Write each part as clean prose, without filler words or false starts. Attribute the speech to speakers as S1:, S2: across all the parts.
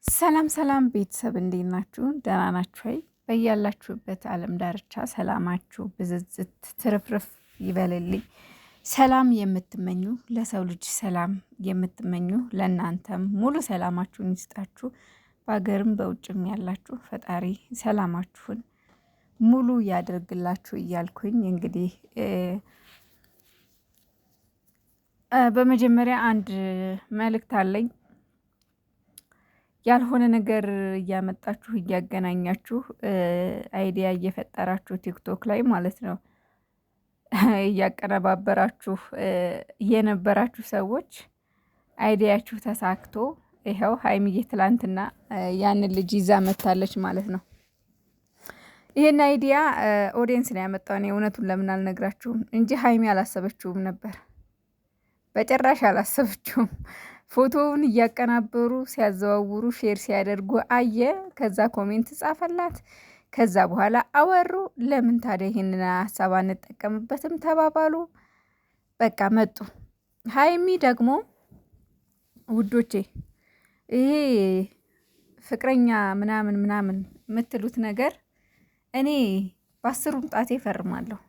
S1: ሰላም ሰላም ቤተሰብ እንዴት ናችሁ? ደህና ናችሁ ወይ? በያላችሁበት ዓለም ዳርቻ ሰላማችሁ ብዝዝት ትርፍርፍ ይበልልኝ። ሰላም የምትመኙ ለሰው ልጅ ሰላም የምትመኙ ለእናንተም ሙሉ ሰላማችሁን ይስጣችሁ። በሀገርም በውጭም ያላችሁ ፈጣሪ ሰላማችሁን ሙሉ ያደርግላችሁ እያልኩኝ እንግዲህ በመጀመሪያ አንድ መልእክት አለኝ። ያልሆነ ነገር እያመጣችሁ እያገናኛችሁ አይዲያ እየፈጠራችሁ ቲክቶክ ላይ ማለት ነው እያቀነባበራችሁ የነበራችሁ ሰዎች አይዲያችሁ ተሳክቶ ይኸው ሀይሚዬ ትላንትና ያንን ልጅ ይዛ መታለች ማለት ነው። ይሄን አይዲያ ኦዲየንስ ነው ያመጣው። እኔ እውነቱን ለምን አልነግራችሁም እንጂ ሀይሚ አላሰበችውም ነበር፣ በጭራሽ አላሰበችውም። ፎቶውን እያቀናበሩ ሲያዘዋውሩ ሼር ሲያደርጉ አየ። ከዛ ኮሜንት ጻፈላት። ከዛ በኋላ አወሩ። ለምን ታዲያ ይሄንን ሀሳብ አንጠቀምበትም ተባባሉ። በቃ መጡ። ሀይሚ ደግሞ ውዶቼ ይሄ ፍቅረኛ ምናምን ምናምን የምትሉት ነገር እኔ በአስሩም ጣቴ ፈርማለሁ።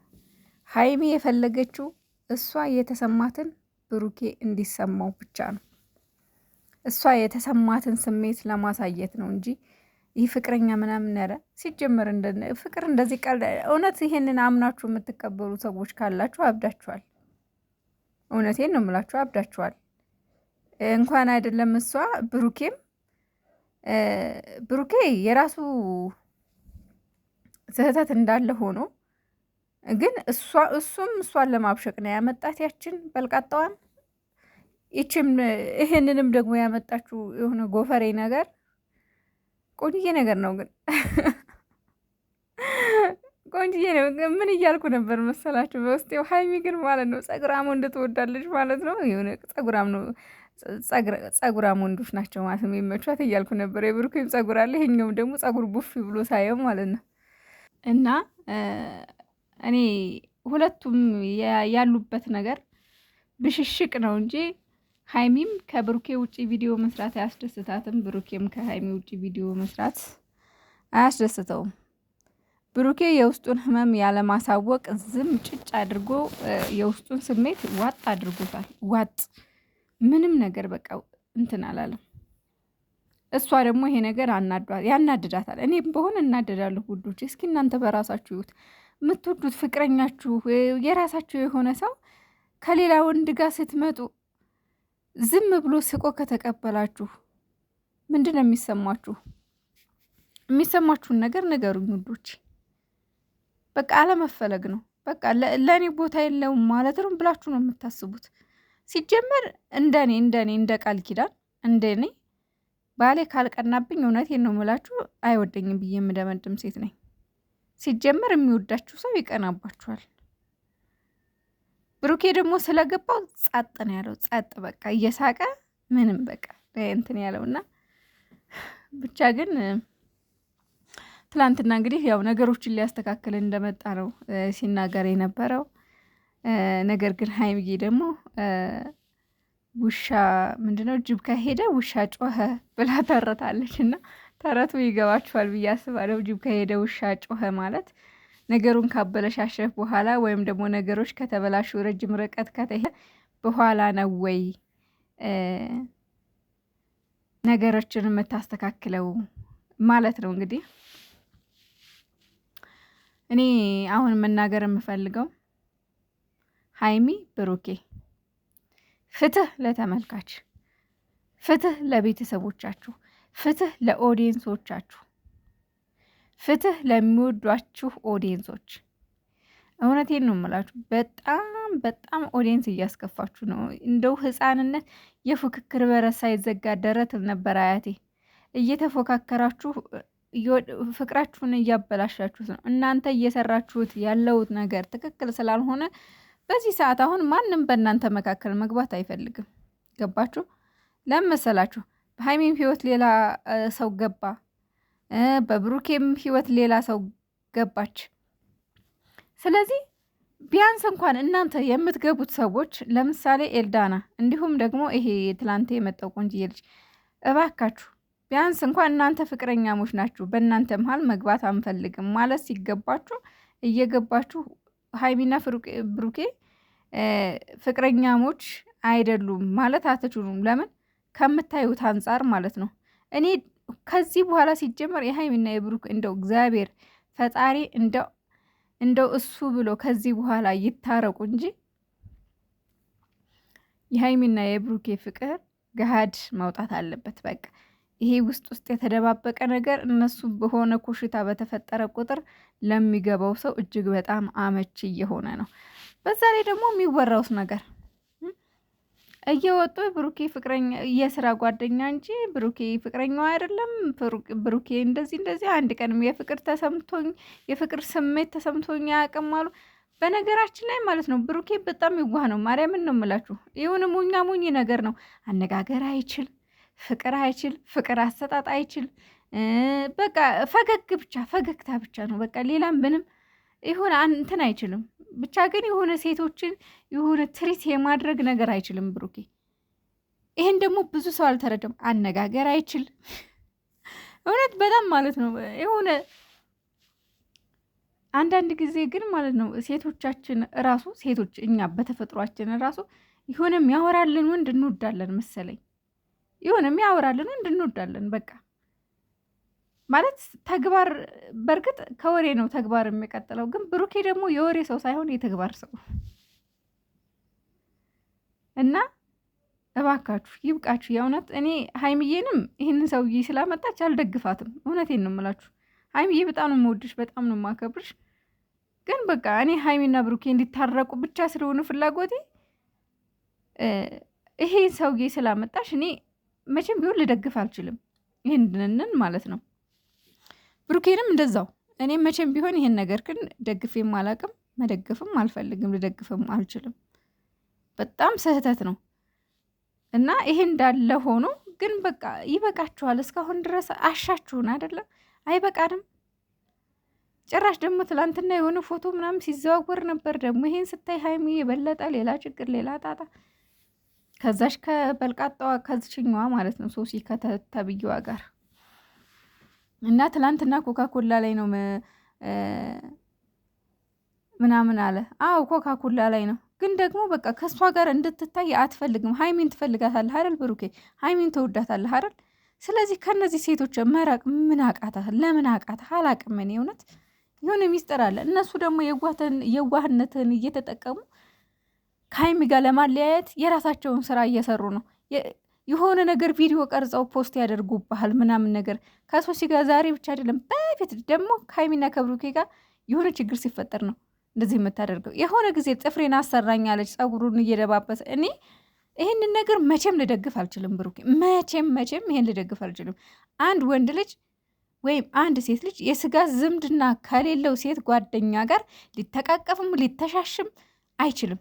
S1: ሀይሚ የፈለገችው እሷ የተሰማትን ብሩኬ እንዲሰማው ብቻ ነው። እሷ የተሰማትን ስሜት ለማሳየት ነው እንጂ ይህ ፍቅረኛ ምናምን ነረ ሲጀመር ፍቅር እንደዚህ ቀልድ። እውነት ይሄንን አምናችሁ የምትቀበሉ ሰዎች ካላችሁ አብዳችኋል። እውነቴን ነው የምላችሁ፣ አብዳችኋል። እንኳን አይደለም እሷ ብሩኬ የራሱ ስህተት እንዳለ ሆኖ ግን እሱም እሷን ለማብሸቅ ነው ያመጣት ያችን በልቃጣዋን። ይሄንንም ደግሞ ያመጣችው የሆነ ጎፈሬ ነገር ቆንጅዬ ነገር ነው። ግን ቆንጅዬ ነው። ምን እያልኩ ነበር መሰላችሁ? በውስጤው ሀይሚ ግን ማለት ነው ጸጉራም ወንድ ትወዳለች ማለት ነው። የሆነ ጸጉራም ወንዶች ናቸው ማለት ነው የሚመቿት እያልኩ ነበር። የብሩኬም ጸጉር አለ፣ ይሄኛውም ደግሞ ጸጉር ቡፍ ብሎ ሳየው ማለት ነው። እና እኔ ሁለቱም ያሉበት ነገር ብሽሽቅ ነው እንጂ ሀይሚም ከብሩኬ ውጪ ቪዲዮ መስራት አያስደስታትም። ብሩኬም ከሀይሚ ውጪ ቪዲዮ መስራት አያስደስተውም። ብሩኬ የውስጡን ህመም ያለማሳወቅ ዝም ጭጭ አድርጎ የውስጡን ስሜት ዋጥ አድርጎታል። ዋጥ ምንም ነገር በቃ እንትን አላለም። እሷ ደግሞ ይሄ ነገር ያናድዳታል። እኔም በሆነ እናደዳለሁ ውዶች። እስኪ እናንተ በራሳችሁ ይሁት የምትወዱት ፍቅረኛችሁ የራሳችሁ የሆነ ሰው ከሌላ ወንድ ጋር ስትመጡ ዝም ብሎ ስቆ ከተቀበላችሁ ምንድን ነው የሚሰማችሁ? የሚሰማችሁን ነገር ንገሩኝ ውዶች። በቃ አለመፈለግ ነው። በቃ ለእኔ ቦታ የለውም ማለት ነው ብላችሁ ነው የምታስቡት። ሲጀመር እንደኔ እንደ ቃል ኪዳን እንደኔ ባሌ ካልቀናብኝ እውነቴን ነው የምላችሁ አይወደኝም ብዬ የምደመድም ሴት ነኝ። ሲጀመር የሚወዳችሁ ሰው ይቀናባችኋል። ብሩኬ ደግሞ ስለገባው ጸጥ ነው ያለው። ጸጥ በቃ እየሳቀ ምንም በቃ እንትን ያለውና ብቻ ግን ትላንትና እንግዲህ ያው ነገሮችን ሊያስተካክል እንደመጣ ነው ሲናገር የነበረው። ነገር ግን ሀይሚዬ ደግሞ ውሻ ምንድነው ጅብ ከሄደ ውሻ ጮኸ ብላ ተረታለች። እና ተረቱ ይገባችኋል ብዬ አስባለሁ። ጅብ ከሄደ ውሻ ጮኸ ማለት ነገሩን ካበለሻሸፍ በኋላ ወይም ደግሞ ነገሮች ከተበላሹ ረጅም ርቀት ከተሄደ በኋላ ነው ወይ ነገሮችን የምታስተካክለው ማለት ነው። እንግዲህ እኔ አሁን መናገር የምፈልገው ሀይሚ ብሩኬ፣ ፍትህ ለተመልካች፣ ፍትህ ለቤተሰቦቻችሁ፣ ፍትህ ለኦዲየንሶቻችሁ፣ ፍትህ ለሚወዷችሁ ኦዲየንሶች። እውነቴን ነው የምላችሁ። በጣም ኦዲየንስ እያስከፋችሁ ነው። እንደው ህፃንነት የፉክክር በረት ሳይዘጋ ደረት ነበር አያቴ። እየተፎካከራችሁ ፍቅራችሁን እያበላሻችሁት ነው። እናንተ እየሰራችሁት ያለውት ነገር ትክክል ስላልሆነ በዚህ ሰዓት አሁን ማንም በእናንተ መካከል መግባት አይፈልግም። ገባችሁ? ለምን መሰላችሁ? በሀይሚም ህይወት ሌላ ሰው ገባ፣ በብሩኬም ህይወት ሌላ ሰው ገባች። ስለዚህ ቢያንስ እንኳን እናንተ የምትገቡት ሰዎች ለምሳሌ ኤልዳና፣ እንዲሁም ደግሞ ይሄ ትላንት የመጣው ቆንጅዬ ልጅ እባካችሁ ቢያንስ እንኳን እናንተ ፍቅረኛሞች ናችሁ፣ በእናንተ መሀል መግባት አንፈልግም ማለት ሲገባችሁ እየገባችሁ ሀይሚና ብሩኬ ፍቅረኛሞች አይደሉም ማለት አትችሉም። ለምን ከምታዩት አንጻር ማለት ነው። እኔ ከዚህ በኋላ ሲጀመር የሀይሚና የብሩክ እንደው እግዚአብሔር ፈጣሪ እንደው እሱ ብሎ ከዚህ በኋላ ይታረቁ እንጂ የሀይሚና የብሩኬ ፍቅር ገሃድ መውጣት አለበት። በቃ ይሄ ውስጥ የተደባበቀ ነገር እነሱ በሆነ ኮሽታ በተፈጠረ ቁጥር ለሚገባው ሰው እጅግ በጣም አመቺ እየሆነ ነው። በዛ ላይ ደግሞ የሚወራውስ ነገር እየወጡ ብሩኬ ፍቅረኛ የስራ ጓደኛ እንጂ ብሩኬ ፍቅረኛው አይደለም፣ ብሩኬ እንደዚህ አንድ ቀንም የፍቅር ስሜት ተሰምቶኝ አያውቅም አሉ። በነገራችን ላይ ማለት ነው ብሩኬ በጣም ይዋህ ነው። ማርያምን ነው የምላችሁ። የሆነ ሙኝ ነገር ነው። አነጋገር አይችል፣ ፍቅር አይችል፣ ፍቅር አሰጣጥ አይችል። በቃ ፈገግታ ብቻ ነው። በቃ ሌላም ምንም ይሁን እንትን አይችልም። ብቻ ግን የሆነ ሴቶችን የሆነ ትሪት የማድረግ ነገር አይችልም ብሩኬ። ይሄን ደግሞ ብዙ ሰው አልተረዳም። አነጋገር አይችል እውነት በጣም ማለት ነው የሆነ አንዳንድ ጊዜ ግን ማለት ነው ሴቶቻችን ራሱ ሴቶች እኛ በተፈጥሯችን ራሱ የሆነ የሚያወራልን ወንድ እንወዳለን መሰለኝ። የሆነ የሚያወራልን ወንድ እንወዳለን በቃ ማለት ተግባር በእርግጥ ከወሬ ነው ተግባር የሚቀጥለው። ግን ብሩኬ ደግሞ የወሬ ሰው ሳይሆን የተግባር ሰው እና እባካችሁ ይብቃችሁ። የእውነት እኔ ሀይሚዬንም ይህንን ሰውዬ ስላመጣች አልደግፋትም። እውነቴን ነው የምላችሁ። ሀይሚዬ በጣም ነው የምወድሽ፣ በጣም ነው የማከብርሽ። ግን በቃ እኔ ሀይሚና ብሩኬ እንዲታረቁ ብቻ ስለሆነ ፍላጎቴ ይሄ ሰውዬ ስላመጣሽ እኔ መቼም ቢሆን ልደግፍ አልችልም። ይህንን ማለት ነው። ብሩኬንም እንደዛው እኔ መቼም ቢሆን ይሄን ነገር ግን ደግፌም አላቅም፣ መደገፍም አልፈልግም፣ ልደግፍም አልችልም። በጣም ስህተት ነው እና ይሄ እንዳለ ሆኖ ግን በቃ ይበቃችኋል። እስካሁን ድረስ አሻችሁን አይደለም? አይበቃንም? ጭራሽ ደግሞ ትላንትና የሆነ ፎቶ ምናምን ሲዘዋወር ነበር። ደግሞ ይሄን ስታይ ሀይሚ የበለጠ ሌላ ችግር፣ ሌላ ጣጣ ከዛሽ ከበልቃጣዋ ከዝችኛዋ ማለት ነው ሶሲ ከተብዬዋ ጋር እና ትላንትና ኮካኮላ ላይ ነው ምናምን አለ። አዎ ኮካኮላ ላይ ነው። ግን ደግሞ በቃ ከእሷ ጋር እንድትታይ አትፈልግም። ሀይሚን ትፈልጋታለህ አይደል ብሩኬ? ሀይሚን ትወዳታለህ አይደል? ስለዚህ ከነዚህ ሴቶች መራቅ ምን አቃታ? ለምን አቃታ? አላቅም። እኔ እውነት የሆነ ሚስጥር አለ። እነሱ ደግሞ የዋህነትን እየተጠቀሙ ከሀይሚ ጋር ለማለያየት የራሳቸውን ስራ እየሰሩ ነው። የሆነ ነገር ቪዲዮ ቀርጸው ፖስት ያደርጉብሃል ምናምን ነገር ከሶሲ ጋር ዛሬ ብቻ አይደለም በፊት ደግሞ ከሀይሚና ከብሩኬ ጋር የሆነ ችግር ሲፈጠር ነው እንደዚህ የምታደርገው። የሆነ ጊዜ ጥፍሬን አሰራኛለች ጸጉሩን እየደባበሰ። እኔ ይህንን ነገር መቼም ልደግፍ አልችልም ብሩኬ፣ መቼም ይሄን ልደግፍ አልችልም። አንድ ወንድ ልጅ ወይም አንድ ሴት ልጅ የስጋ ዝምድና ከሌለው ሴት ጓደኛ ጋር ሊተቃቀፍም ሊተሻሽም አይችልም።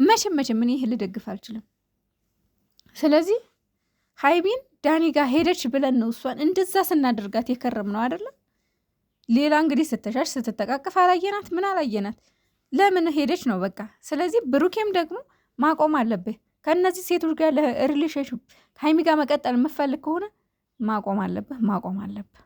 S1: መቼም እኔ ይሄን ልደግፍ አልችልም። ስለዚህ ሀይሚን ዳኒ ጋር ሄደች ብለን ነው እሷን እንደዛ ስናደርጋት የከረም ነው አይደለም። ሌላ እንግዲህ ስትሻሽ ስትተቃቀፍ አላየናት፣ ምን አላየናት፣ ለምን ሄደች ነው በቃ። ስለዚህ ብሩኬም ደግሞ ማቆም አለብህ ከእነዚህ ሴቶች ጋር ለሪሌሽንሽፕ ከሀይሚ ጋር መቀጠል የምፈልግ ከሆነ ማቆም አለብህ።